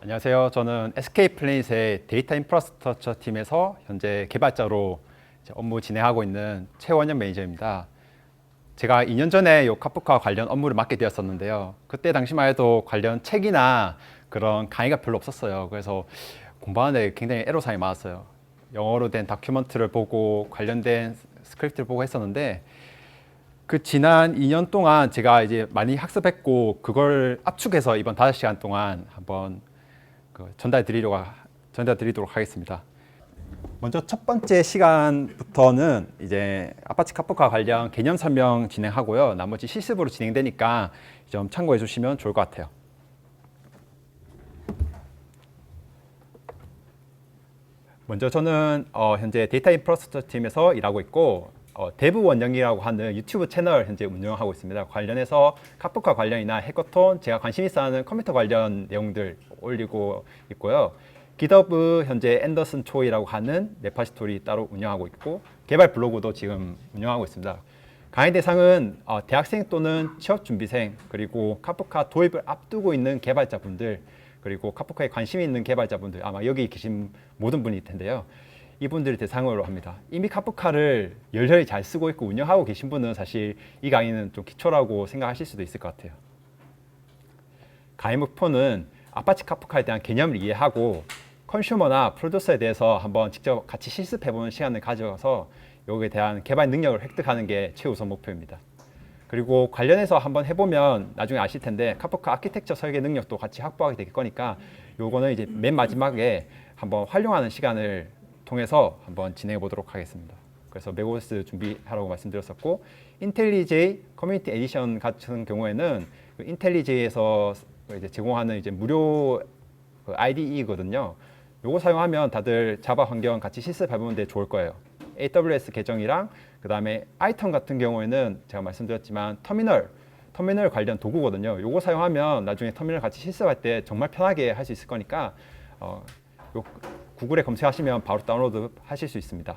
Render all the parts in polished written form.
안녕하세요. 저는 SK플래닛의 데이터 인프라스트럭처 팀에서 현재 개발자로 업무 진행하고 있는 최원현 매니저입니다. 제가 2년 전에 요 카프카 관련 업무를 맡게 되었었는데요. 그때 당시만 해도 관련 책이나 그런 강의가 별로 없었어요. 그래서 공부하는데 굉장히 애로사항이 많았어요. 영어로 된 다큐멘트를 보고 관련된 스크립트를 보고 했었는데 그 지난 2년 동안 제가 이제 많이 학습했고 그걸 압축해서 이번 5시간 동안 한번 전달드리도록 하겠습니다. 먼저 첫 번째 시간부터는 이제 아파치 카프카 관련 개념 설명 진행하고요. 나머지 실습으로 진행되니까 좀 참고해 주시면 좋을 것 같아요. 먼저 저는 현재 데이터 인프라스트럭처 팀에서 일하고 있고 데브 원영이라고 하는 유튜브 채널 현재 운영하고 있습니다. 관련해서 카프카 관련이나 해커톤, 제가 관심 있어 하는 컴퓨터 관련 내용들 올리고 있고요. 깃허브 현재 앤더슨 초이라고 하는 레파지토리 따로 운영하고 있고 개발 블로그도 지금 운영하고 있습니다. 강의 대상은 대학생 또는 취업 준비생, 그리고 카프카 도입을 앞두고 있는 개발자분들, 그리고 카프카에 관심이 있는 개발자분들, 아마 여기 계신 모든 분일 텐데요. 이분들을 대상으로 합니다. 이미 카프카를 열렬히 잘 쓰고 있고 운영하고 계신 분은 사실 이 강의는 좀 기초라고 생각하실 수도 있을 것 같아요. 강의 목표는 아파치 카프카에 대한 개념을 이해하고 컨슈머나 프로듀서에 대해서 한번 직접 같이 실습해보는 시간을 가져서 여기에 대한 개발 능력을 획득하는 게 최우선 목표입니다. 그리고 관련해서 한번 해보면 나중에 아실 텐데 카프카 아키텍처 설계 능력도 같이 확보하게 될 거니까 요거는 이제 맨 마지막에 한번 활용하는 시간을 통해서 한번 진행해 보도록 하겠습니다. 그래서 맥OS 준비하라고 말씀드렸었고, 인텔리제이 커뮤니티 에디션 같은 경우에는 그 인텔리제이에서 이제 제공하는 이제 무료 IDE거든요. 요거 사용하면 다들 자바 환경 같이 실습해보는 데 좋을 거예요. AWS 계정이랑 그 다음에 아이턴 같은 경우에는 제가 말씀드렸지만 터미널 관련 도구거든요. 요거 사용하면 나중에 터미널 같이 실습할 때 정말 편하게 할 수 있을 거니까 요 구글에 검색하시면 바로 다운로드 하실 수 있습니다.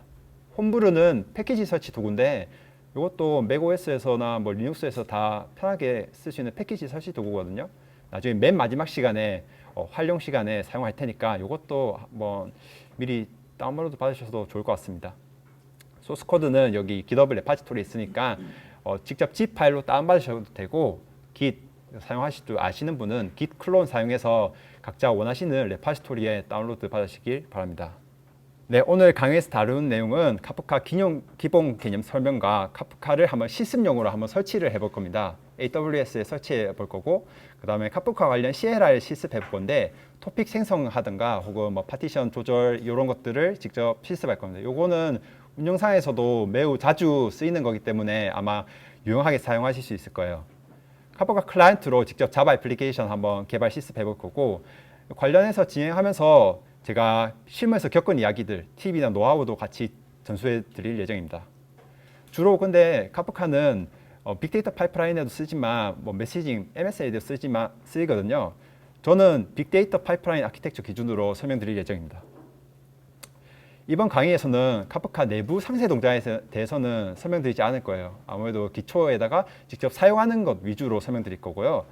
홈브루는 패키지 설치 도구인데 이것도 맥OS에서나 뭐 리눅스에서 다 편하게 쓸 수 있는 패키지 설치 도구거든요. 나중에 맨 마지막 시간에 활용 시간에 사용할 테니까 이것도 한번 미리 다운로드 받으셔도 좋을 것 같습니다. 소스 코드는 여기 깃허브 레파지토리 있으니까 직접 zip 파일로 다운받으셔도 되고, git 사용하실 줄 아시는 분은 git 클론 사용해서 각자 원하시는 레파지토리에 다운로드 받으시길 바랍니다. 네, 오늘 강의에서 다룬 내용은 카프카 기본 개념 설명과 카프카를 한번 실습용으로 한번 설치를 해볼 겁니다. AWS에 설치해 볼 거고, 그 다음에 카프카 관련 CLI 실습해 볼 건데, 토픽 생성하든가 혹은 뭐 파티션 조절 이런 것들을 직접 실습할 겁니다. 요거는 운영상에서도 매우 자주 쓰이는 거기 때문에 아마 유용하게 사용하실 수 있을 거예요. 카프카 클라이언트로 직접 자바 애플리케이션 한번 개발 실습해 볼 거고, 관련해서 진행하면서 제가 실무에서 겪은 이야기들, 팁이나 노하우도 같이 전수해 드릴 예정입니다. 주로 근데 카프카는 빅데이터 파이프라인에도 쓰지만 뭐 메시징, MSA에도 쓰이거든요. 저는 빅데이터 파이프라인 아키텍처 기준으로 설명드릴 예정입니다. 이번 강의에서는 카프카 내부 상세 동작에 대해서는 설명드리지 않을 거예요. 아무래도 기초에다가 직접 사용하는 것 위주로 설명드릴 거고요.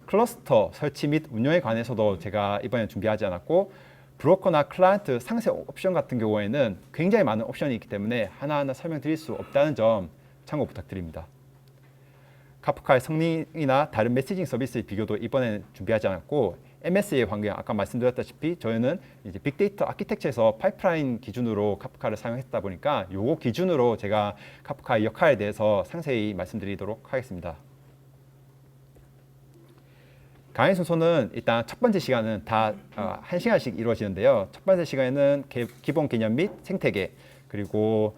클러스터 설치 및 운영에 관해서도 제가 이번에 준비하지 않았고, 브로커나 클라이언트 상세 옵션 같은 경우에는 굉장히 많은 옵션이 있기 때문에 하나하나 설명드릴 수 없다는 점 참고 부탁드립니다. 카프카의 성능이나 다른 메시징 서비스의 비교도 이번에는 준비하지 않았고, MSA 환경 아까 말씀드렸다시피 저희는 이제 빅데이터 아키텍처에서 파이프라인 기준으로 카프카를 사용했다 보니까 요거 기준으로 제가 카프카의 역할에 대해서 상세히 말씀드리도록 하겠습니다. 강의 순서는 일단 첫 번째 시간은 다 1시간씩 이루어지는데요. 첫 번째 시간에는 기본 개념 및 생태계, 그리고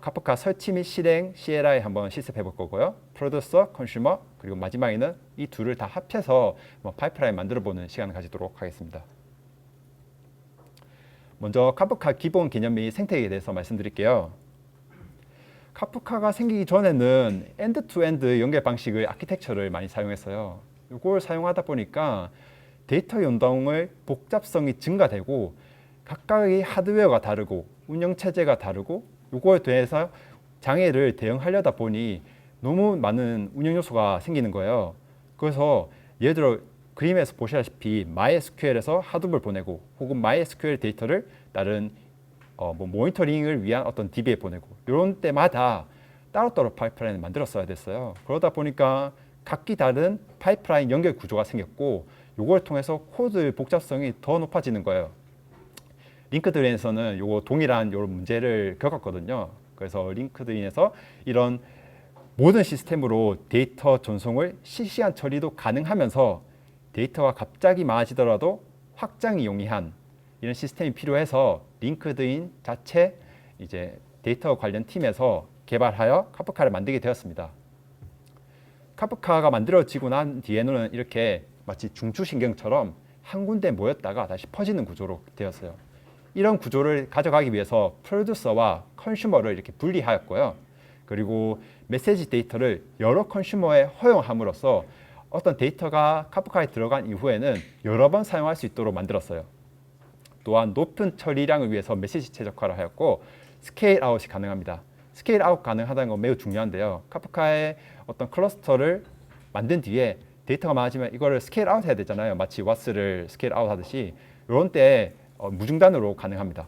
카프카 설치 및 실행, CLI 한번 실습해 볼 거고요. 프로듀서, 컨슈머, 그리고 마지막에는 이 둘을 다 합쳐서 파이프라인 만들어 보는 시간을 가지도록 하겠습니다. 먼저 카프카 기본 개념 및 생태계에 대해서 말씀드릴게요. 카프카가 생기기 전에는 엔드-투-엔드 연결 방식의 아키텍처를 많이 사용했어요. 이걸 사용하다 보니까 데이터 연동의 복잡성이 증가되고 각각의 하드웨어가 다르고 운영체제가 다르고 이거에 대해서 장애를 대응하려다 보니 너무 많은 운영 요소가 생기는 거예요. 그래서 예를 들어 그림에서 보시다시피 MySQL에서 하둡을 보내고 혹은 MySQL 데이터를 다른 모니터링을 위한 어떤 DB에 보내고 이런 때마다 따로따로 파이프라인을 만들었어야 됐어요. 그러다 보니까 각기 다른 파이프라인 연결 구조가 생겼고 이걸 통해서 코드 복잡성이 더 높아지는 거예요. 링크드인에서는 요거 동일한 이런 문제를 겪었거든요. 그래서 링크드인에서 이런 모든 시스템으로 데이터 전송을 실시간 처리도 가능하면서 데이터가 갑자기 많아지더라도 확장이 용이한 이런 시스템이 필요해서 링크드인 자체 이제 데이터 관련 팀에서 개발하여 카프카를 만들게 되었습니다. 카프카가 만들어지고 난 뒤에는 이렇게 마치 중추신경처럼 한 군데 모였다가 다시 퍼지는 구조로 되었어요. 이런 구조를 가져가기 위해서 프로듀서와 컨슈머를 이렇게 분리하였고요. 그리고 메시지 데이터를 여러 컨슈머에 허용함으로써 어떤 데이터가 카프카에 들어간 이후에는 여러 번 사용할 수 있도록 만들었어요. 또한 높은 처리량을 위해서 메시지 최적화를 하였고 스케일 아웃이 가능합니다. 스케일 아웃 가능하다는 건 매우 중요한데요. 카프카의 어떤 클러스터를 만든 뒤에 데이터가 많아지면 이거를 스케일 아웃 해야 되잖아요. 마치 왓스를 스케일 아웃 하듯이 이런 때 무중단으로 가능합니다.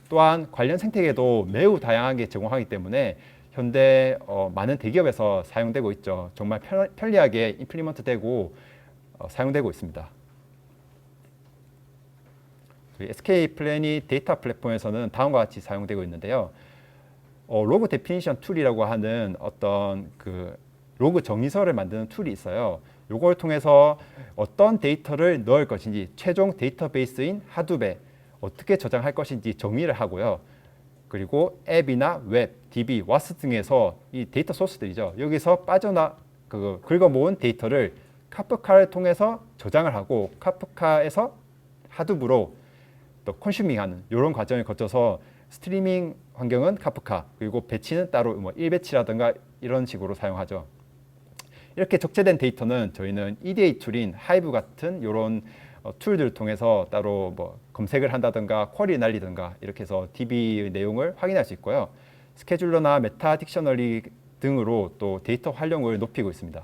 또한 관련 생태계도 매우 다양하게 제공하기 때문에 현대 많은 대기업에서 사용되고 있죠. 정말 편리하게 임플리먼트 되고 사용되고 있습니다. SK 플래닛 데이터 플랫폼에서는 다음과 같이 사용되고 있는데요. 로그 데피니션 툴이라고 하는 어떤 그 로그 정의서를 만드는 툴이 있어요. 이걸 통해서 어떤 데이터를 넣을 것인지 최종 데이터베이스인 하둡에 어떻게 저장할 것인지 정의를 하고요. 그리고 앱이나 웹, DB, 와스 등에서 이 데이터 소스들이죠. 여기서 긁어 모은 데이터를 카프카를 통해서 저장을 하고 카프카에서 하둡으로 또 컨슈밍하는 이런 과정을 거쳐서 스트리밍 환경은 카프카 그리고 배치는 따로 1배치라든가 이런 식으로 사용하죠. 이렇게 적재된 데이터는 저희는 EDA 툴인 하이브 같은 이런 툴들을 통해서 따로 검색을 한다든가 쿼리 날리든가 이렇게 해서 DB의 내용을 확인할 수 있고요. 스케줄러나 메타 딕셔너리 등으로 또 데이터 활용을 높이고 있습니다.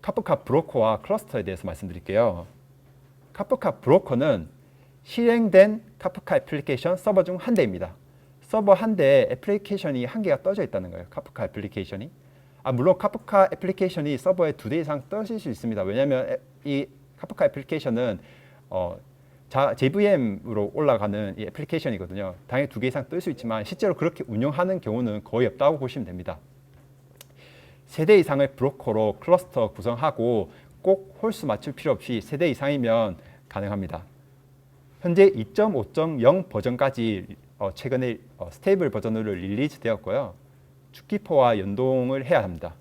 카프카 브로커와 클러스터에 대해서 말씀드릴게요. 카프카 브로커는 실행된 카프카 애플리케이션 서버 중 한 대입니다. 서버 한 대에 애플리케이션이 한 개가 떠져 있다는 거예요. 카프카 애플리케이션이. 물론 카프카 애플리케이션이 서버에 2대 이상 떠질 수 있습니다. 왜냐하면 이 카프카 애플리케이션은 JVM으로 올라가는 이 애플리케이션이거든요. 당연히 2개 이상 뜰 수 있지만 실제로 그렇게 운영하는 경우는 거의 없다고 보시면 됩니다. 3대 이상을 브로커로 클러스터 구성하고 꼭 홀수 맞출 필요 없이 3대 이상이면 가능합니다. 현재 2.5.0 버전까지 최근에 스테이블 버전으로 릴리즈 되었고요. 주키퍼와 연동을 해야 합니다.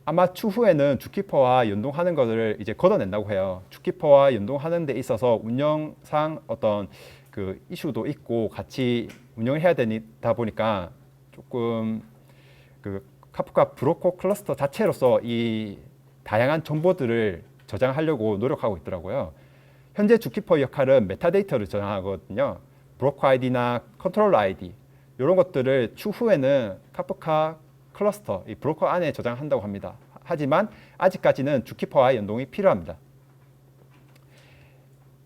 아마 추후에는 주키퍼와 연동하는 것을 이제 걷어낸다고 해요. 주키퍼와 연동하는 데 있어서 운영상 어떤 그 이슈도 있고 같이 운영을 해야 되다 보니까 조금 그 카프카 브로커 클러스터 자체로서 이 다양한 정보들을 저장하려고 노력하고 있더라고요. 현재 주키퍼 역할은 메타데이터를 저장하거든요. 브로커 아이디나 컨트롤러 아이디 이런 것들을 추후에는 카프카 클러스터, 이 브로커 안에 저장한다고 합니다. 하지만 아직까지는 주키퍼와 연동이 필요합니다.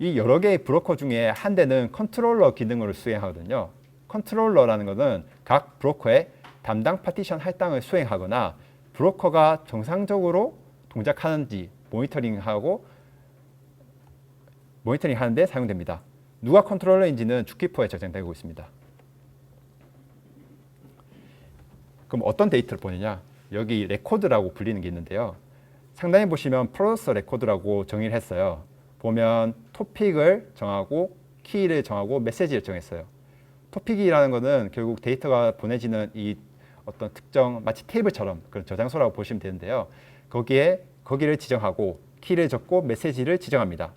이 여러 개의 브로커 중에 한 대는 컨트롤러 기능을 수행하거든요. 컨트롤러라는 것은 각 브로커의 담당 파티션 할당을 수행하거나 브로커가 정상적으로 동작하는지 모니터링하는 데 사용됩니다. 누가 컨트롤러인지는 주키퍼에 저장되고 있습니다. 그럼 어떤 데이터를 보느냐? 여기 레코드라고 불리는 게 있는데요. 상단에 보시면 프로듀서 레코드라고 정의를 했어요. 보면 토픽을 정하고 키를 정하고 메시지를 정했어요. 토픽이라는 것은 결국 데이터가 보내지는 이 어떤 특정 마치 테이블처럼 그런 저장소라고 보시면 되는데요. 거기를 지정하고 키를 적고 메시지를 지정합니다.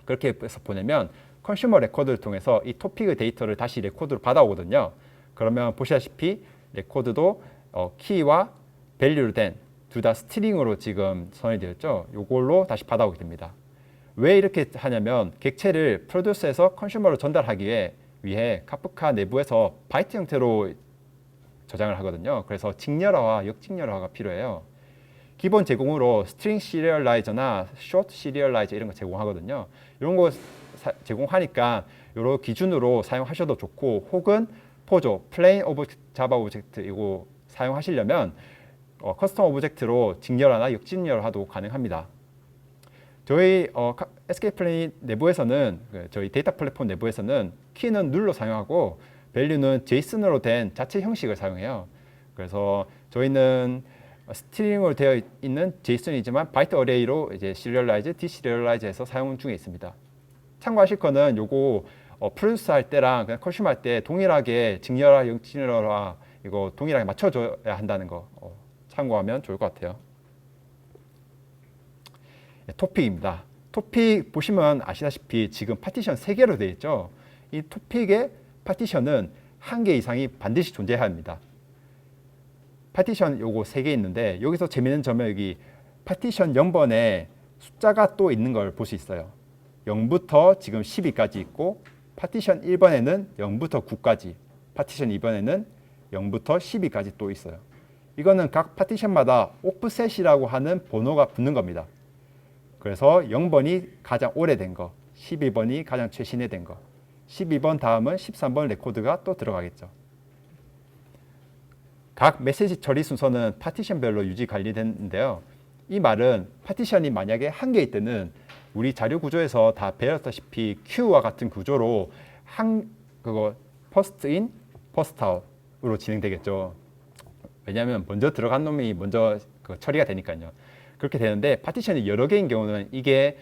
그렇게 해서 보내면 컨슈머 레코드를 통해서 이 토픽의 데이터를 다시 레코드로 받아오거든요. 그러면 보시다시피 레코드도 키와 밸류로 된 둘 다 스트링으로 지금 선이 되었죠. 이걸로 다시 받아오게 됩니다. 왜 이렇게 하냐면 객체를 프로듀서에서 컨슈머로 전달하기 위해 카프카 내부에서 바이트 형태로 저장을 하거든요. 그래서 직렬화와 역직렬화가 필요해요. 기본 제공으로 스트링 시리얼라이저나 숏 시리얼라이저 이런 거 제공하거든요. 이런 거 제공하니까 이런 기준으로 사용하셔도 좋고, 혹은 포조, 플레인 오브젝트, 자바 오브젝트 이거 사용하시려면 커스텀 오브젝트로 직렬화나 역직렬화도 가능합니다. 저희 SK플래닛 내부에서는 저희 데이터 플랫폼 내부에서는 키는 눌로 사용하고 밸류는 제이슨으로 된 자체 형식을 사용해요. 그래서 저희는 스트링으로 되어 있는 제이슨이지만 바이트 어레이로 이제 시리얼라이즈, 디시리얼라이즈해서 사용 중에 있습니다. 참고하실 거는 요거 프로듀스 할 때랑 그냥 컨슈머 할 때 동일하게 직렬화, 역직렬화 이거 동일하게 맞춰줘야 한다는 거 참고하면 좋을 것 같아요. 토픽입니다. 토픽 보시면 아시다시피 지금 파티션 3개로 되어 있죠. 이 토픽의 파티션은 1개 이상이 반드시 존재해야 합니다. 파티션 요거 3개 있는데 여기서 재미있는 점은 여기 파티션 0번에 숫자가 또 있는 걸 볼 수 있어요. 0부터 지금 12까지 있고, 파티션 1번에는 0부터 9까지, 파티션 2번에는 0부터 12까지 또 있어요. 이거는 각 파티션마다 오프셋이라고 하는 번호가 붙는 겁니다. 그래서 0번이 가장 오래된 거, 12번이 가장 최신에 된 거, 12번 다음은 13번 레코드가 또 들어가겠죠. 각 메시지 처리 순서는 파티션별로 유지 관리되는데요. 이 말은 파티션이 만약에 1개일 때는 우리 자료 구조에서 다 배웠다시피 Q와 같은 구조로 퍼스트 인, 퍼스트 아웃으로 진행되겠죠. 왜냐하면 먼저 들어간 놈이 먼저 처리가 되니까요. 그렇게 되는데 파티션이 여러 개인 경우는 이게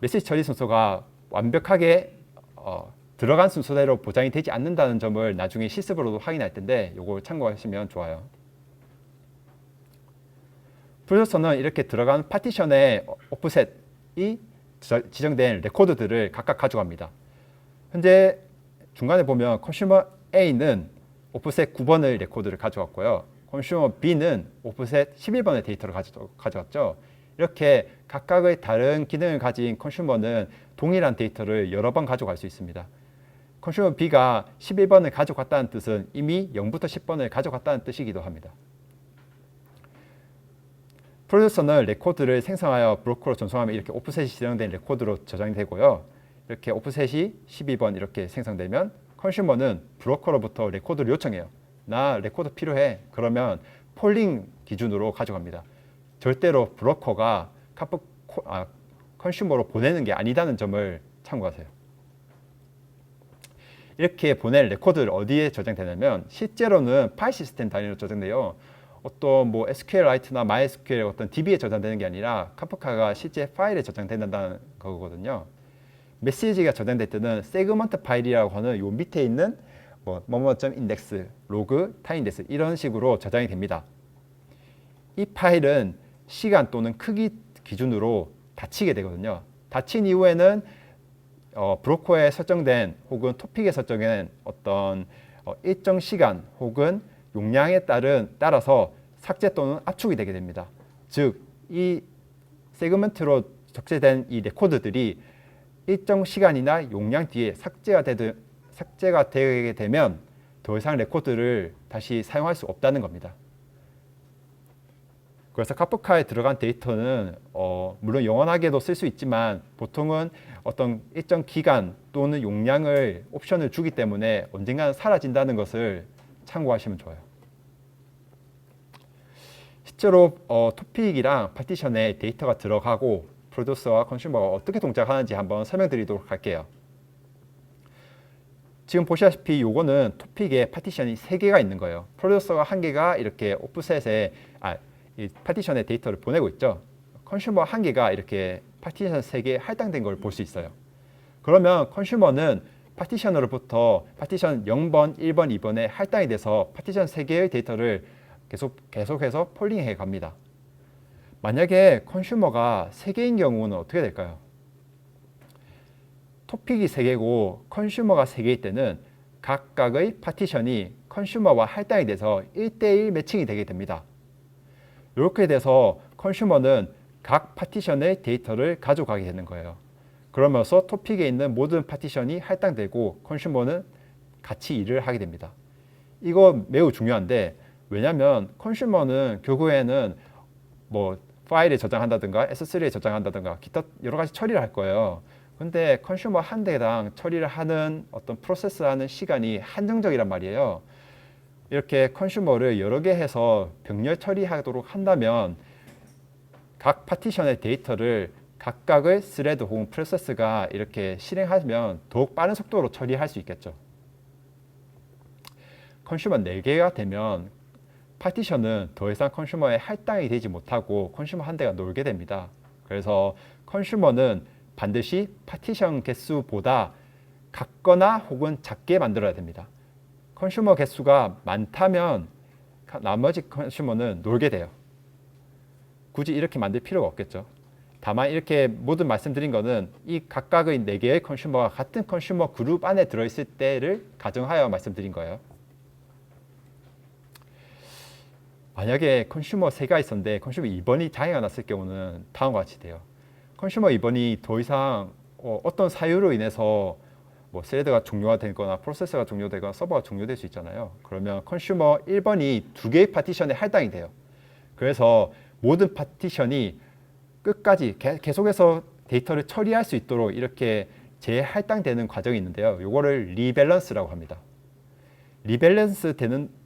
메시지 처리 순서가 완벽하게 들어간 순서대로 보장이 되지 않는다는 점을 나중에 실습으로도 확인할 텐데 이걸 참고하시면 좋아요. 프로듀서는 이렇게 들어간 파티션의 오프셋이 지정된 레코드들을 각각 가져갑니다. 현재 중간에 보면 컨슈머 A는 오프셋 9번의 레코드를 가져왔고요. 컨슈머 B는 오프셋 11번의 데이터를 가져왔죠. 이렇게 각각의 다른 기능을 가진 컨슈머는 동일한 데이터를 여러 번 가져갈 수 있습니다. 컨슈머 B가 11번을 가져갔다는 뜻은 이미 0부터 10번을 가져갔다는 뜻이기도 합니다. 프로듀서는 레코드를 생성하여 브로커로 전송하면 이렇게 오프셋이 지정된 레코드로 저장이 되고요. 이렇게 오프셋이 12번 이렇게 생성되면 컨슈머는 브로커로부터 레코드를 요청해요. 나 레코드 필요해. 그러면 폴링 기준으로 가져갑니다. 절대로 브로커가 컨슈머로 보내는 게 아니다는 점을 참고하세요. 이렇게 보낼 레코드를 어디에 저장되냐면 실제로는 파일 시스템 단위로 저장돼요. 어떤 뭐 SQLite나 MySQL 어떤 DB에 저장되는 게 아니라 카프카가 실제 파일에 저장된다는 거거든요. 메시지가 저장될 때는 세그먼트 파일이라고 하는 요 밑에 있는 뭐뭐.인덱스, 로그, 타임인덱스 이런 식으로 저장이 됩니다. 이 파일은 시간 또는 크기 기준으로 닫히게 되거든요. 닫힌 이후에는 브로커에 설정된 혹은 토픽에 설정된 어떤 일정 시간 혹은 용량에 따라서 삭제 또는 압축이 되게 됩니다. 즉, 이 세그먼트로 적재된 이 레코드들이 일정 시간이나 용량 뒤에 삭제가 되게 되면 더 이상 레코드를 다시 사용할 수 없다는 겁니다. 그래서 카프카에 들어간 데이터는 물론 영원하게도 쓸 수 있지만 보통은 어떤 일정 기간 또는 용량을 옵션을 주기 때문에 언젠가는 사라진다는 것을 참고하시면 좋아요. 실제로 토픽이랑 파티션에 데이터가 들어가고 프로듀서와 컨슈머가 어떻게 동작하는지 한번 설명드리도록 할게요. 지금 보시다시피 요거는 토픽에 파티션이 3개가 있는 거예요. 프로듀서가 1개가 이렇게 오프셋에 이 파티션에 데이터를 보내고 있죠. 컨슈머 1개가 이렇게 파티션 3개에 할당된 걸 볼 수 있어요. 그러면 컨슈머는 파티션으로부터 파티션 0번, 1번, 2번에 할당이 돼서 파티션 3개의 데이터를 계속해서 폴링해 갑니다. 만약에 컨슈머가 3개인 경우는 어떻게 될까요? 토픽이 3개고 컨슈머가 3개일 때는 각각의 파티션이 컨슈머와 할당이 돼서 1대1 매칭이 되게 됩니다. 이렇게 돼서 컨슈머는 각 파티션의 데이터를 가져가게 되는 거예요. 그러면서 토픽에 있는 모든 파티션이 할당되고 컨슈머는 같이 일을 하게 됩니다. 이거 매우 중요한데 왜냐하면 컨슈머는 결국에는 뭐 파일에 저장한다든가 S3에 저장한다든가 기타 여러 가지 처리를 할 거예요. 근데 컨슈머 한 대당 처리를 하는 어떤 프로세스하는 시간이 한정적이란 말이에요. 이렇게 컨슈머를 여러 개 해서 병렬 처리하도록 한다면 각 파티션의 데이터를 각각의 스레드 혹은 프로세스가 이렇게 실행하면 더욱 빠른 속도로 처리할 수 있겠죠. 컨슈머 4개가 되면 파티션은 더 이상 컨슈머에 할당이 되지 못하고 컨슈머 한 대가 놀게 됩니다. 그래서 컨슈머는 반드시 파티션 개수보다 같거나 혹은 작게 만들어야 됩니다. 컨슈머 개수가 많다면 나머지 컨슈머는 놀게 돼요. 굳이 이렇게 만들 필요가 없겠죠. 다만 이렇게 모든 말씀드린 거는 이 각각의 4개의 컨슈머가 같은 컨슈머 그룹 안에 들어있을 때를 가정하여 말씀드린 거예요. 만약에 컨슈머 3가 있었는데 컨슈머 2번이 장애가 났을 경우는 다음과 같이 돼요. 컨슈머 2번이 더 이상 어떤 사유로 인해서 뭐 스레드가 종료가 되거나 프로세서가 종료되거나 서버가 종료될 수 있잖아요. 그러면 컨슈머 1번이 2개의 파티션에 할당이 돼요. 그래서 모든 파티션이 끝까지 계속해서 데이터를 처리할 수 있도록 이렇게 재할당되는 과정이 있는데요. 이거를 리밸런스라고 합니다. 리밸런스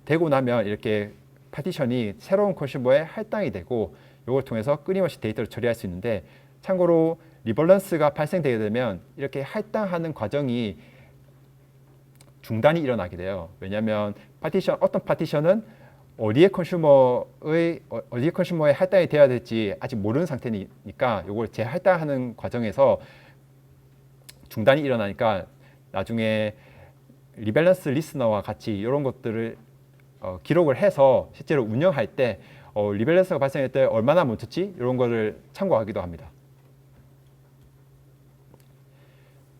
되고 나면 이렇게 파티션이 새로운 컨슈머에 할당이 되고 이걸 통해서 끊임없이 데이터를 처리할 수 있는데 참고로 리밸런스가 발생되게 되면 이렇게 할당하는 과정이 중단이 일어나게 돼요. 왜냐하면 어떤 파티션은 어디에 컨슈머에 할당이 되어야 될지 아직 모르는 상태니까 이걸 재할당하는 과정에서 중단이 일어나니까 나중에 리밸런스 리스너와 같이 이런 것들을 기록을 해서 실제로 운영할 때 리밸런스가 발생할 때 얼마나 멈췄지? 이런 거를 참고하기도 합니다.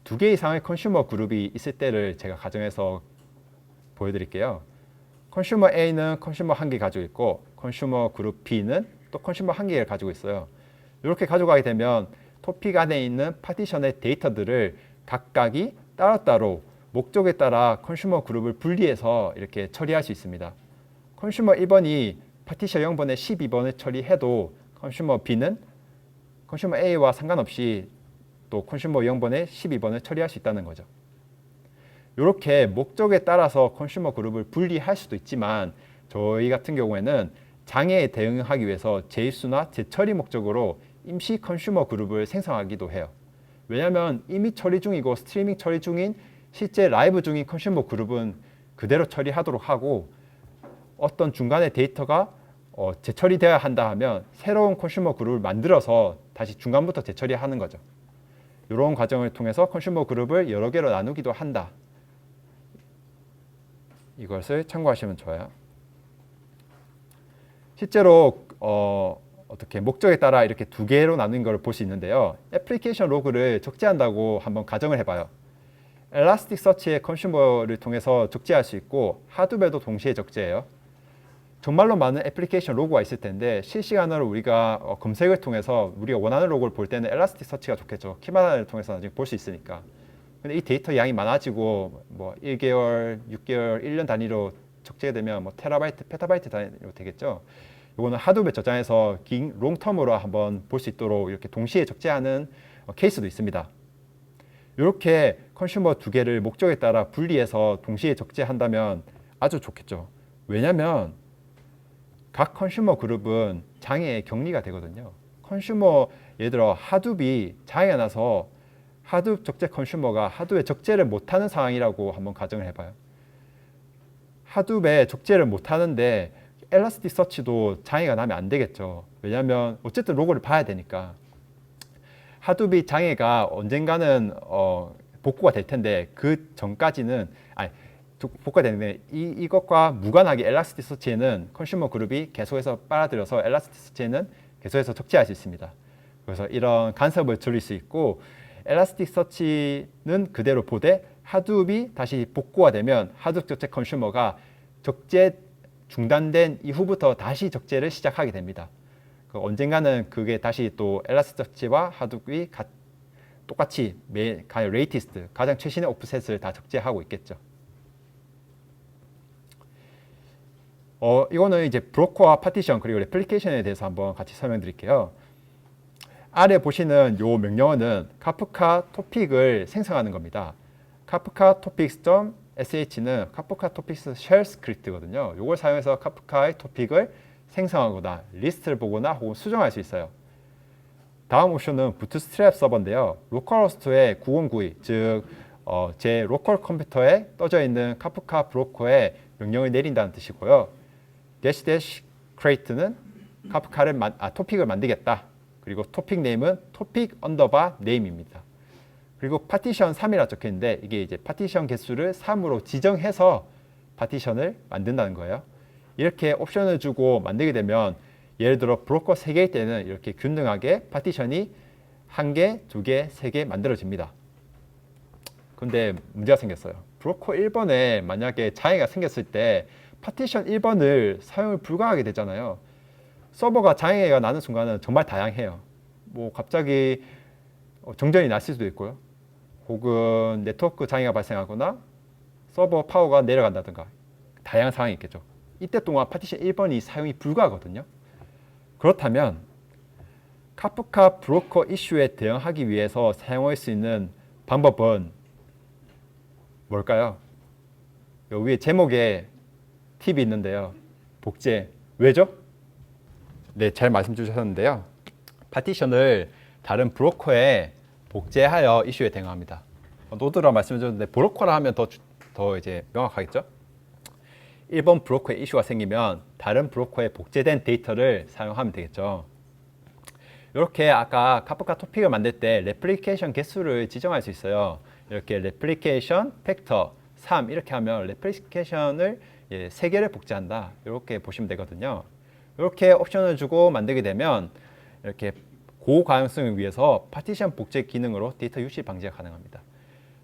2개 이상의 컨슈머 그룹이 있을 때를 제가 가정해서 보여드릴게요. 컨슈머 A는 컨슈머 1개 가지고 있고 컨슈머 그룹 B는 또 컨슈머 1개를 가지고 있어요. 이렇게 가져가게 되면 토픽 안에 있는 파티션의 데이터들을 각각이 따로따로 목적에 따라 컨슈머 그룹을 분리해서 이렇게 처리할 수 있습니다. 컨슈머 1번이 파티션 0번에 12번을 처리해도 컨슈머 B는 컨슈머 A와 상관없이 또 컨슈머 0번에 12번을 처리할 수 있다는 거죠. 이렇게 목적에 따라서 컨슈머 그룹을 분리할 수도 있지만 저희 같은 경우에는 장애에 대응하기 위해서 재입수나 재처리 목적으로 임시 컨슈머 그룹을 생성하기도 해요. 왜냐하면 이미 처리 중이고 스트리밍 처리 중인 실제 라이브 중인 컨슈머 그룹은 그대로 처리하도록 하고 어떤 중간에 데이터가 재처리되어야 한다 하면 새로운 컨슈머 그룹을 만들어서 다시 중간부터 재처리하는 거죠. 이런 과정을 통해서 컨슈머 그룹을 여러 개로 나누기도 한다. 이것을 참고하시면 좋아요. 실제로 어떻게 목적에 따라 이렇게 2개로 나눈 걸 볼 수 있는데요. 애플리케이션 로그를 적재한다고 한번 가정을 해봐요. 엘라스틱서치의 컨슈머를 통해서 적재할 수 있고 하드웨어도 동시에 적재해요. 정말로 많은 애플리케이션 로그가 있을 텐데 실시간으로 우리가 검색을 통해서 우리가 원하는 로그를 볼 때는 엘라스틱서치가 좋겠죠. 키만을 통해서 나중에 볼 수 있으니까. 근데 이 데이터 양이 많아지고 뭐 1개월, 6개월, 1년 단위로 적재되면 뭐 테라바이트, 페타바이트 단위로 되겠죠. 이거는 하드웨어 저장해서 긴 롱텀으로 한번 볼 수 있도록 이렇게 동시에 적재하는 케이스도 있습니다. 이렇게 컨슈머 2개를 목적에 따라 분리해서 동시에 적재한다면 아주 좋겠죠. 왜냐하면 각 컨슈머 그룹은 장애의 격리가 되거든요. 컨슈머 예를 들어 하둡이 장애가 나서 하둡 적재 컨슈머가 하둡에 적재를 못하는 상황이라고 한번 가정을 해봐요. 하둡에 적재를 못하는데 엘라스틱서치도 장애가 나면 안 되겠죠. 왜냐하면 어쨌든 로그를 봐야 되니까. 하둡이 장애가 언젠가는 복구가 될 텐데 그 전까지는 복구가 되는데 이것과 무관하게 엘라스틱서치에는 컨슈머 그룹이 계속해서 빨아들여서 엘라스틱서치에는 계속해서 적재할 수 있습니다. 그래서 이런 간섭을 줄일 수 있고 엘라스틱서치는 그대로 보되 하둡이 다시 복구가 되면 하둡 적재 컨슈머가 적재 중단된 이후부터 다시 적재를 시작하게 됩니다. 언젠가는 그게 다시 또 엘라스틱서치와 하둡이 똑같이 레이티스트 가장 최신의 오프셋을 다 적재하고 있겠죠. 이거는 이제 브로커와 파티션 그리고 레플리케이션에 대해서 한번 같이 설명드릴게요. 아래 보시는 요 명령어는 카프카 토픽을 생성하는 겁니다. 카프카 topics.sh는 카프카 토픽스 쉘 스크립트거든요. 이걸 사용해서 카프카의 토픽을 생성하거나 리스트를 보거나 혹은 수정할 수 있어요. 다음 옵션은 부트스트랩 서버인데요. 로컬호스트의 9092, 즉 제 로컬 컴퓨터에 떠져 있는 카프카 브로커에 명령을 내린다는 뜻이고요. dash create는 카프카를 토픽을 만들겠다. 그리고 토픽 네임은 토픽 언더바 네임입니다. 그리고 파티션 3이라 적혀 있는데 이게 이제 파티션 개수를 3으로 지정해서 파티션을 만든다는 거예요. 이렇게 옵션을 주고 만들게 되면 예를 들어 브로커 3개일 때는 이렇게 균등하게 파티션이 1개, 2개, 3개 만들어집니다. 근데 문제가 생겼어요. 브로커 1번에 만약에 장애가 생겼을 때 파티션 1번을 사용을 불가하게 되잖아요. 서버가 장애가 나는 순간은 정말 다양해요. 뭐 갑자기 정전이 났을 수도 있고요. 혹은 네트워크 장애가 발생하거나 서버 파워가 내려간다든가 다양한 상황이 있겠죠. 이때 동안 파티션 1번이 사용이 불가하거든요. 그렇다면 카프카 브로커 이슈에 대응하기 위해서 사용할 수 있는 방법은 뭘까요? 여기 위에 제목에 팁이 있는데요. 복제. 왜죠? 네, 잘 말씀 주셨는데요. 파티션을 다른 브로커에 복제하여 이슈에 대응합니다. 노드라 말씀드렸는데 브로커라 하면 더 이제 명확하겠죠? 1번 브로커에 이슈가 생기면 다른 브로커에 복제된 데이터를 사용하면 되겠죠. 이렇게 아까 카프카 토픽을 만들 때 레플리케이션 개수를 지정할 수 있어요. 이렇게 레플리케이션 팩터 3 이렇게 하면 레플리케이션을 3개를 복제한다. 이렇게 보시면 되거든요. 이렇게 옵션을 주고 만들게 되면 이렇게 고가용성을 위해서 파티션 복제 기능으로 데이터 유실 방지가 가능합니다.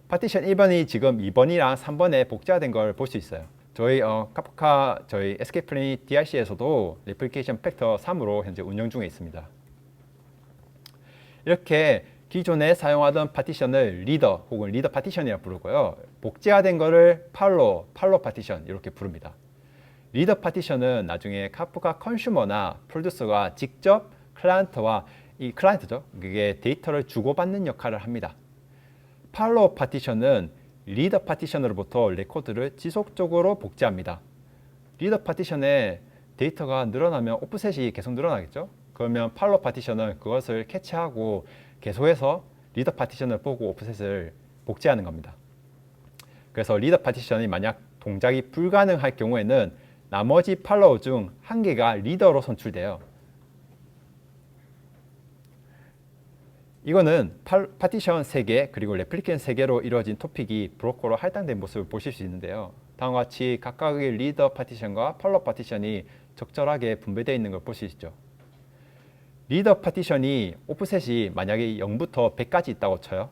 파티션 1번이 지금 2번이랑 3번에 복제된 걸 볼 수 있어요. 저희 카프카 저희 SK플래닛 DRC에서도 레플리케이션 팩터 3으로 현재 운영 중에 있습니다. 이렇게 기존에 사용하던 파티션을 리더 혹은 리더 파티션이라고 부르고요. 복제화된 거를 팔로 파티션 이렇게 부릅니다. 리더 파티션은 나중에 카프카 컨슈머나 프로듀서가 직접 클라이언트와 이 클라이언트죠. 그게 데이터를 주고받는 역할을 합니다. 팔로 파티션은 리더 파티션으로부터 레코드를 지속적으로 복제합니다. 리더 파티션에 데이터가 늘어나면 오프셋이 계속 늘어나겠죠. 그러면 팔로 파티션은 그것을 캐치하고 계속해서 리더 파티션을 보고 오프셋을 복제하는 겁니다. 그래서 리더 파티션이 만약 동작이 불가능할 경우에는 나머지 팔로우 중 한 개가 리더로 선출돼요. 이거는 파티션 3개 그리고 레플리케이션 3개로 이루어진 토픽이 브로커로 할당된 모습을 보실 수 있는데요. 다음과 같이 각각의 리더 파티션과 팔로우 파티션이 적절하게 분배되어 있는 걸 볼 수 있죠. 리더 파티션이 오프셋이 만약에 0부터 100까지 있다고 쳐요.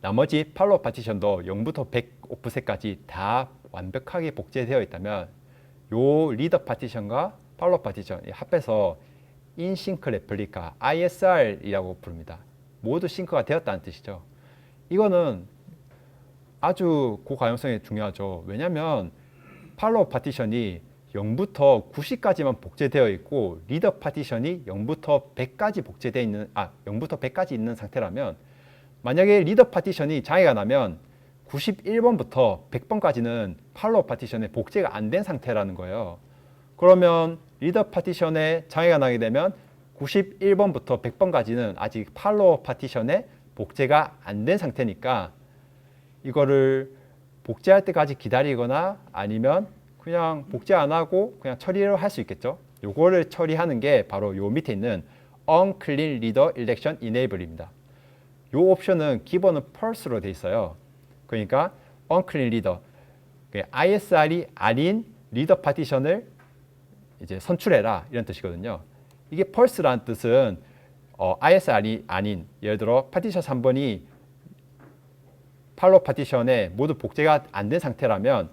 나머지 팔로우 파티션도 0부터 100 오프셋까지 다 완벽하게 복제되어 있다면 요 리더 파티션과 팔로우 파티션 합해서 인싱크 레플리카 ISR이라고 부릅니다. 모두 싱크가 되었다는 뜻이죠. 이거는 아주 고가용성이 중요하죠. 왜냐하면 팔로우 파티션이 0부터 90까지만 복제되어 있고 리더 파티션이 0부터 100까지 복제되어 있는 0부터 100까지 있는 상태라면 만약에 리더 파티션이 장애가 나면 91번부터 100번까지는 팔로우 파티션에 복제가 안 된 상태라는 거예요. 그러면 리더 파티션에 장애가 나게 되면 91번부터 100번까지는 아직 팔로우 파티션에 복제가 안 된 상태니까 이거를 복제할 때까지 기다리거나 아니면 그냥 복제 안 하고 그냥 처리를 할 수 있겠죠. 요거를 처리하는 게 바로 요 밑에 있는 unclean reader election enable입니다. 요 옵션은 기본은 false로 돼 있어요. 그러니까 unclean reader, ISR이 아닌 리더 파티션을 이제 선출해라 이런 뜻이거든요. 이게 false라는 뜻은 ISR이 아닌, 예를 들어 파티션 3번이 팔로우 파티션에 모두 복제가 안 된 상태라면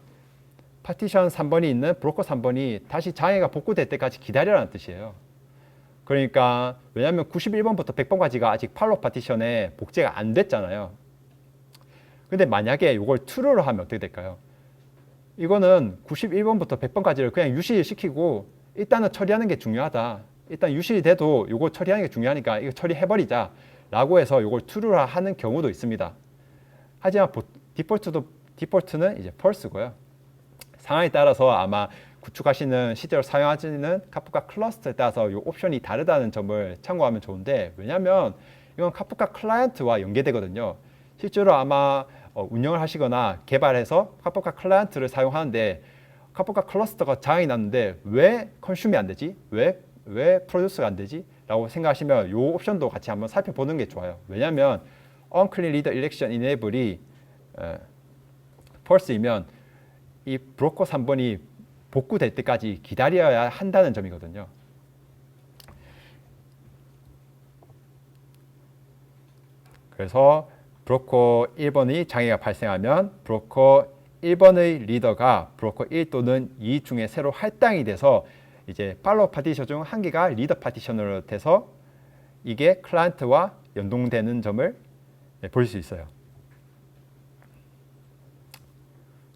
파티션 3번이 있는 브로커 3번이 다시 장애가 복구될 때까지 기다려라는 뜻이에요. 그러니까 왜냐하면 91번부터 100번까지가 아직 팔로우 파티션에 복제가 안 됐잖아요. 근데 만약에 이걸 true로 하면 어떻게 될까요? 이거는 91번부터 100번까지를 그냥 유실시키고 일단은 처리하는 게 중요하다. 일단 유실이 돼도 이거 처리하는 게 중요하니까 이거 처리해버리자 라고 해서 이걸 true로 하는 경우도 있습니다. 하지만 디폴트는 이제 false고요. 상황에 따라서 아마 구축하시는 실제로 사용하시는 카프카 클러스터에 따라서 이 옵션이 다르다는 점을 참고하면 좋은데, 왜냐하면 이건 카프카 클라이언트와 연계되거든요. 실제로 아마 운영을 하시거나 개발해서 카프카 클라이언트를 사용하는데 카프카 클러스터가 장애이 났는데 왜 컨슘이 안 되지? 왜 프로듀스가 안 되지? 라고 생각하시면 이 옵션도 같이 한번 살펴보는 게 좋아요. 왜냐하면 unclean reader election enable이 false이면 이 브로커 3번이 복구될 때까지 기다려야 한다는 점이거든요. 그래서 브로커 1번의 장애가 발생하면 브로커 1번의 리더가 브로커 1 또는 2 중에 새로 할당이 돼서 이제 팔로우 파티션 중 한 개가 리더 파티션으로 돼서 이게 클라이언트와 연동되는 점을 볼 수 있어요.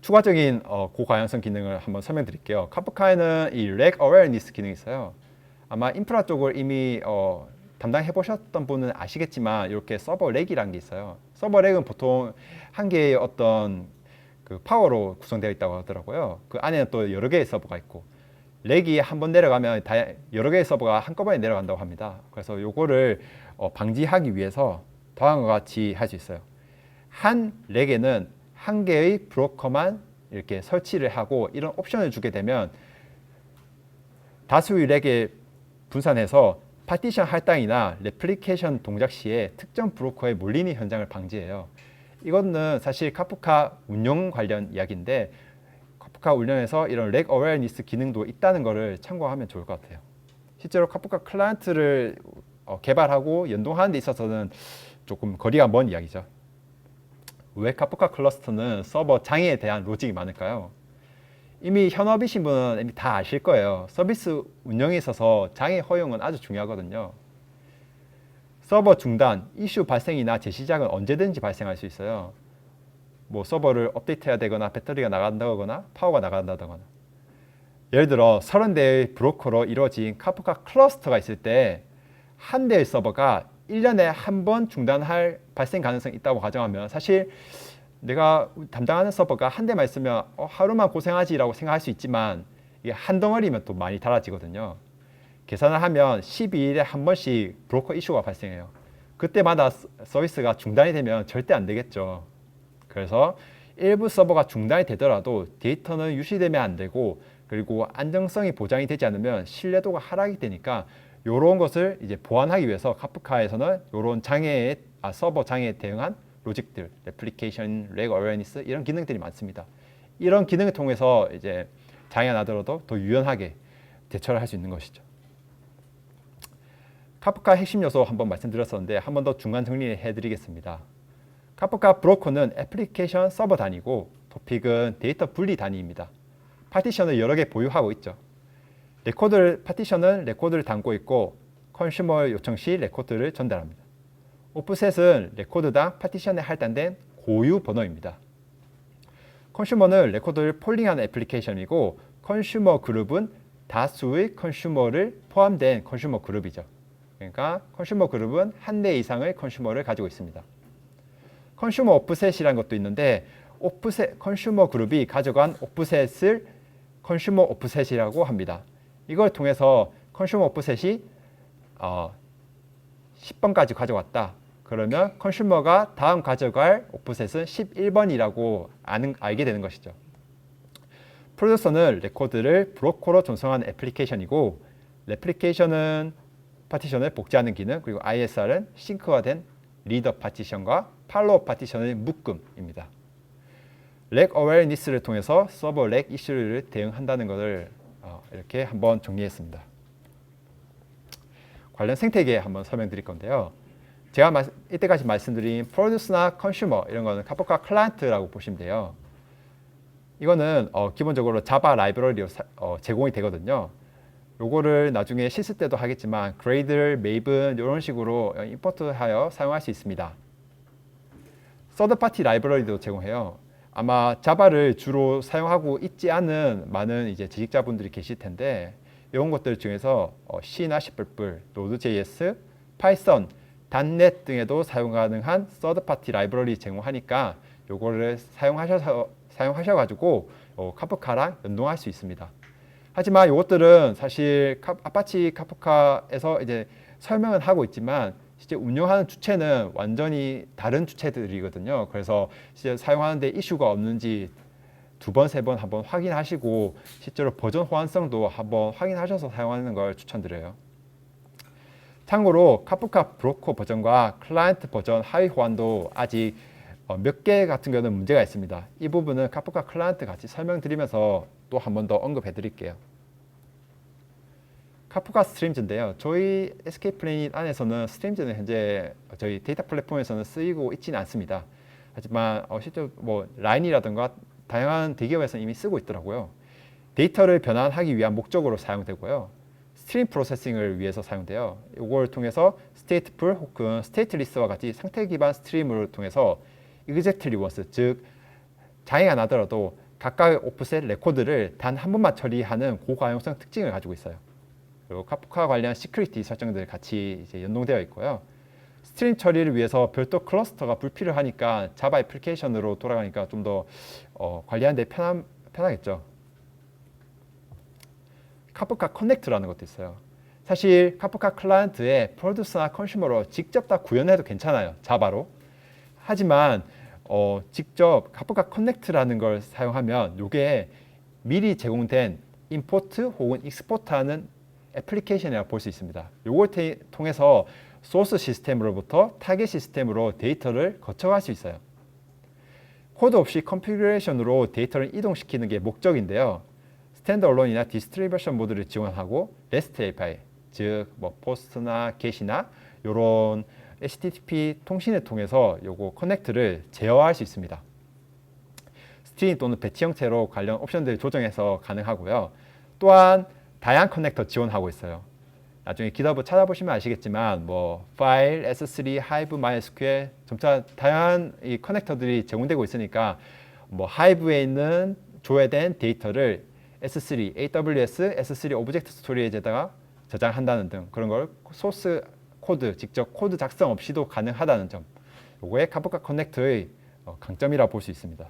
추가적인 고가연성 기능을 한번 설명드릴게요. 카프카에는 이 렉 어웨어니스 기능이 있어요. 아마 인프라 쪽을 이미 담당해 보셨던 분은 아시겠지만 이렇게 서버 렉이라는 게 있어요. 서버 렉은 보통 한 개의 어떤 그 파워로 구성되어 있다고 하더라고요. 그 안에는 또 여러 개의 서버가 있고 렉이 한번 내려가면 여러 개의 서버가 한꺼번에 내려간다고 합니다. 그래서 요거를 방지하기 위해서 다음과 같이 할 수 있어요. 한 렉에는 한 개의 브로커만 이렇게 설치를 하고 이런 옵션을 주게 되면 다수의 렉에 분산해서 파티션 할당이나 레플리케이션 동작 시에 특정 브로커에 몰리는 현상을 방지해요. 이거는 사실 카프카 운영 관련 이야기인데 카프카 운영에서 이런 렉 어웨어니스 기능도 있다는 것을 참고하면 좋을 것 같아요. 실제로 카프카 클라이언트를 개발하고 연동하는 데 있어서는 조금 거리가 먼 이야기죠. 왜 카프카 클러스터는 서버 장애에 대한 로직이 많을까요? 이미 현업이신 분은 이미 다 아실 거예요. 서비스 운영에 있어서 장애 허용은 아주 중요하거든요. 서버 중단, 이슈 발생이나 재시작은 언제든지 발생할 수 있어요. 뭐 서버를 업데이트해야 되거나 배터리가 나간다거나 파워가 나간다거나. 예를 들어 30대의 브로커로 이루어진 카프카 클러스터가 있을 때 한 대의 서버가 1년에 한 번 중단할 발생 가능성이 있다고 가정하면 사실 내가 담당하는 서버가 한 대만 있으면 하루만 고생하지라고 생각할 수 있지만 이게 한 덩어리면 또 많이 달라지거든요. 계산을 하면 12일에 한 번씩 브로커 이슈가 발생해요. 그때마다 서비스가 중단이 되면 절대 안 되겠죠. 그래서 일부 서버가 중단이 되더라도 데이터는 유실되면 안 되고 그리고 안정성이 보장이 되지 않으면 신뢰도가 하락이 되니까 이런 것을 이제 보완하기 위해서 카프카에서는 이런 장애에 서버 장애에 대응한 로직들, 레플리케이션, 렉 어웨어니스 이런 기능들이 많습니다. 이런 기능을 통해서 이제 장애가 나더라도 더 유연하게 대처를 할 수 있는 것이죠. 카프카 핵심 요소 한번 말씀드렸었는데 한 번 더 중간 정리해 드리겠습니다. 카프카 브로커는 애플리케이션 서버 단위고 토픽은 데이터 분리 단위입니다. 파티션을 여러 개 보유하고 있죠. 파티션은 레코드를 담고 있고 컨슈머 요청 시 레코드를 전달합니다. 오프셋은 레코드당 파티션에 할당된 고유 번호입니다. 컨슈머는 레코드를 폴링하는 애플리케이션이고 컨슈머 그룹은 다수의 컨슈머를 포함된 컨슈머 그룹이죠. 그러니까 컨슈머 그룹은 한 대 이상의 컨슈머를 가지고 있습니다. 컨슈머 오프셋이라는 것도 있는데 컨슈머 그룹이 가져간 오프셋을 컨슈머 오프셋이라고 합니다. 이걸 통해서 컨슈머 오프셋이 10번까지 가져왔다. 그러면 컨슈머가 다음 가져갈 오프셋은 11번이라고 알게 되는 것이죠. 프로듀서는 레코드를 브로커로 전송하는 애플리케이션이고 레플리케이션은 파티션을 복제하는 기능, 그리고 ISR은 싱크화된 리더 파티션과 팔로우 파티션의 묶음입니다. 렉 어웨어니스를 통해서 서버 렉 이슈를 대응한다는 것을 이렇게 한번 정리했습니다. 관련 생태계 한번 설명드릴 건데요. 제가 이때까지 말씀드린 프로듀스나 컨슈머 이런 거는 카프카 클라이언트라고 보시면 돼요. 이거는 기본적으로 자바 라이브러리로 제공이 되거든요. 요거를 나중에 실습 때도 하겠지만 그레이들, 메이븐 이런 식으로 임포트하여 사용할 수 있습니다. 서드 파티 라이브러리도 제공해요. 아마 자바를 주로 사용하고 있지 않은 많은 이제 재직자분들이 계실 텐데 이런 것들 중에서 C나 C++, Node.js, 파이썬, .NET 등에도 사용 가능한 서드파티 라이브러리 제공하니까 요거를 사용하셔가지고 카프카랑 연동할 수 있습니다. 하지만 이것들은 사실 아파치 카프카에서 이제 설명은 하고 있지만 실제 운영하는 주체는 완전히 다른 주체들이거든요. 그래서 실제 사용하는데 이슈가 없는지 두 번, 세 번 한번 확인하시고 실제로 버전 호환성도 한번 확인하셔서 사용하는 걸 추천드려요. 참고로 카프카 브로커 버전과 클라이언트 버전 하위 호환도 아직 몇 개 같은 경우는 문제가 있습니다. 이 부분은 카프카 클라이언트 같이 설명드리면서 또 한 번 더 언급해 드릴게요. 카프카 스트림즈인데요. 저희 SK플래닛 안에서는 스트림즈는 현재 저희 데이터 플랫폼에서는 쓰이고 있지는 않습니다. 하지만 실제 뭐 라인이라든가 다양한 대기업에서 이미 쓰고 있더라고요. 데이터를 변환하기 위한 목적으로 사용되고요. 스트림 프로세싱을 위해서 사용돼요. 이걸 통해서 스테이트풀 혹은 스테이트리스와 같이 상태 기반 스트림을 통해서 exactly once, 즉 장애가 나더라도 각각의 오프셋 레코드를 단 한 번만 처리하는 고가용성 특징을 가지고 있어요. 그리고 카프카 관련 시큐리티 설정들 같이 이제 연동되어 있고요. 스트림 처리를 위해서 별도 클러스터가 불필요하니까 자바 애플리케이션으로 돌아가니까 좀 더 관리하는 데 편하겠죠. 카프카 커넥트라는 것도 있어요. 사실 카프카 클라이언트에 프로듀서나 컨슈머로 직접 다 구현해도 괜찮아요. 자바로. 하지만 직접 카프카 커넥트라는 걸 사용하면 이게 미리 제공된 임포트 혹은 익스포트하는 애플리케이션이라고 볼 수 있습니다. 이걸 통해서 소스 시스템으로부터 타겟 시스템으로 데이터를 거쳐갈 수 있어요. 코드 없이 컨피그레이션으로 데이터를 이동시키는 게 목적인데요. 스탠드얼론이나 디스트리뷰션 모드를 지원하고 REST API, 즉 뭐 포스트나 get이나 이런 HTTP 통신을 통해서 요거 커넥트를 제어할 수 있습니다. 스트링 또는 배치 형태로 관련 옵션들 조정해서 가능하고요. 또한 다양한 커넥터 지원하고 있어요. 나중에 GitHub 찾아보시면 아시겠지만 뭐 파일, S3, 하이브, MySQL 점차 다양한 이 커넥터들이 제공되고 있으니까 뭐 하이브에 있는 조회된 데이터를 S3, AWS, S3 오브젝트 스토리지에다가 저장한다는 등 그런 걸 소스 코드, 직접 코드 작성 없이도 가능하다는 점, 요거의 카프카 커넥트의 강점이라고 볼 수 있습니다.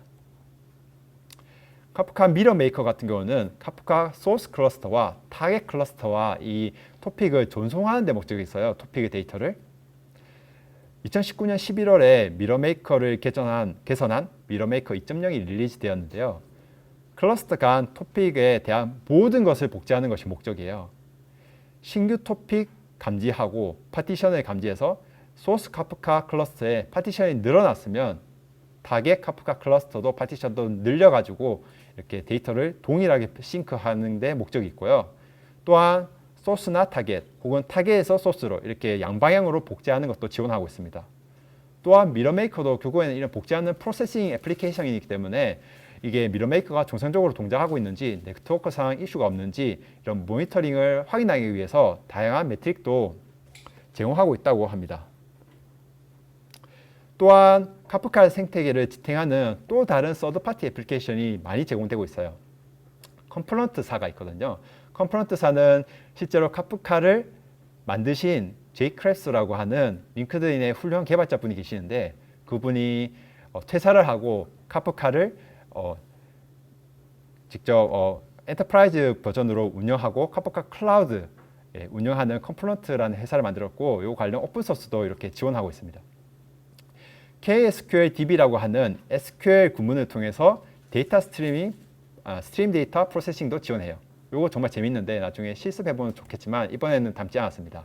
카프카 미러 메이커 같은 경우는 카프카 소스 클러스터와 타겟 클러스터와 이 토픽을 전송하는 데 목적이 있어요. 토픽의 데이터를. 2019년 11월에 미러 메이커를 개선한 미러 메이커 2.0이 릴리즈 되었는데요. 클러스터 간 토픽에 대한 모든 것을 복제하는 것이 목적이에요. 신규 토픽 감지하고 파티션을 감지해서 소스 카프카 클러스터에 파티션이 늘어났으면 타겟 카프카 클러스터도 파티션도 늘려가지고 이렇게 데이터를 동일하게 싱크하는 데 목적이 있고요. 또한 소스나 타겟 혹은 타겟에서 소스로 이렇게 양방향으로 복제하는 것도 지원하고 있습니다. 또한 미러메이커도 결국에는 이런 복제하는 프로세싱 애플리케이션이기 때문에 이게 미러메이커가 정상적으로 동작하고 있는지 네트워크상 이슈가 없는지 이런 모니터링을 확인하기 위해서 다양한 매트릭도 제공하고 있다고 합니다. 또한 카프카 생태계를 지탱하는 또 다른 서드파티 애플리케이션이 많이 제공되고 있어요. 컴포넌트사가 있거든요. 컴포넌트사는 실제로 카프카를 만드신 제이 크랩스라고 하는 링크드인의 훌륭한 개발자분이 계시는데 그분이 퇴사를 하고 카프카를 직접 엔터프라이즈 버전으로 운영하고 카프카 클라우드 운영하는 컴포넌트라는 회사를 만들었고 이 관련 오픈소스도 이렇게 지원하고 있습니다. KSQL DB라고 하는 SQL 구문을 통해서 데이터 스트림 데이터 프로세싱도 지원해요. 이거 정말 재밌는데 나중에 실습해보면 좋겠지만 이번에는 담지 않았습니다.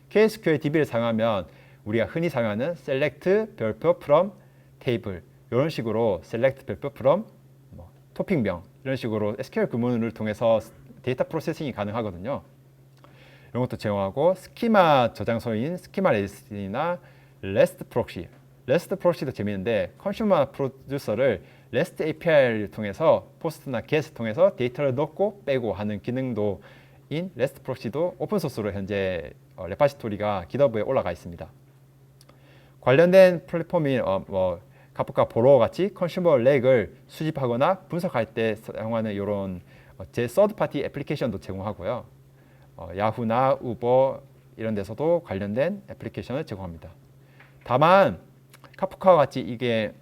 KSQL DB를 사용하면 우리가 흔히 사용하는 select 별표 from table 이런 식으로 select 별표 from 토픽명 이런 식으로 SQL 구문을 통해서 데이터 프로세싱이 가능하거든요. 이런 것도 제공하고 스키마 저장소인 스키마 레지스트나 REST 프록시 REST 프록시도 재미있는데 컨슈머 프로듀서를 REST API를 통해서 포스트나 get을 통해서 데이터를 넣고 빼고 하는 기능도 인 REST 프록시도 오픈소스로 현재 레파지토리가 GitHub에 올라가 있습니다. 관련된 플랫폼인 카프카 보러 같이 컨슈머 렉을 수집하거나 분석할 때 사용하는 이런 제 서드 파티 애플리케이션도 제공하고요. 야후나 우버 이런 데서도 관련된 애플리케이션을 제공합니다. 다만 카프카와 같이 이게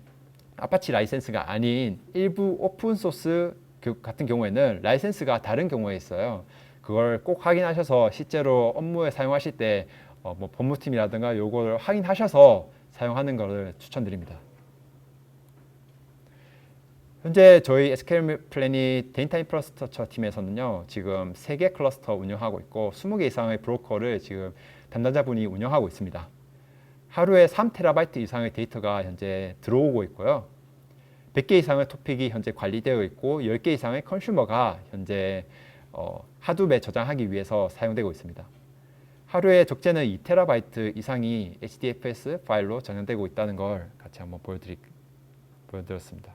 아파치 라이센스가 아닌 일부 오픈 소스 같은 경우에는 라이센스가 다른 경우에 있어요. 그걸 꼭 확인하셔서 실제로 업무에 사용하실 때 뭐 법무팀이라든가 요거를 확인하셔서 사용하는 것을 추천드립니다. 현재 저희 SKM 플래닛 데이터 인프라스트럭처 팀에서는요, 지금 3개 클러스터 운영하고 있고 20개 이상의 브로커를 지금 담당자분이 운영하고 있습니다. 하루에 3TB 이상의 데이터가 현재 들어오고 있고요. 100개 이상의 토픽이 현재 관리되어 있고 10개 이상의 컨슈머가 현재 하둡에 저장하기 위해서 사용되고 있습니다. 하루에 적재는 2TB 이상이 HDFS 파일로 저장되고 있다는 걸 같이 한번 보여드렸습니다.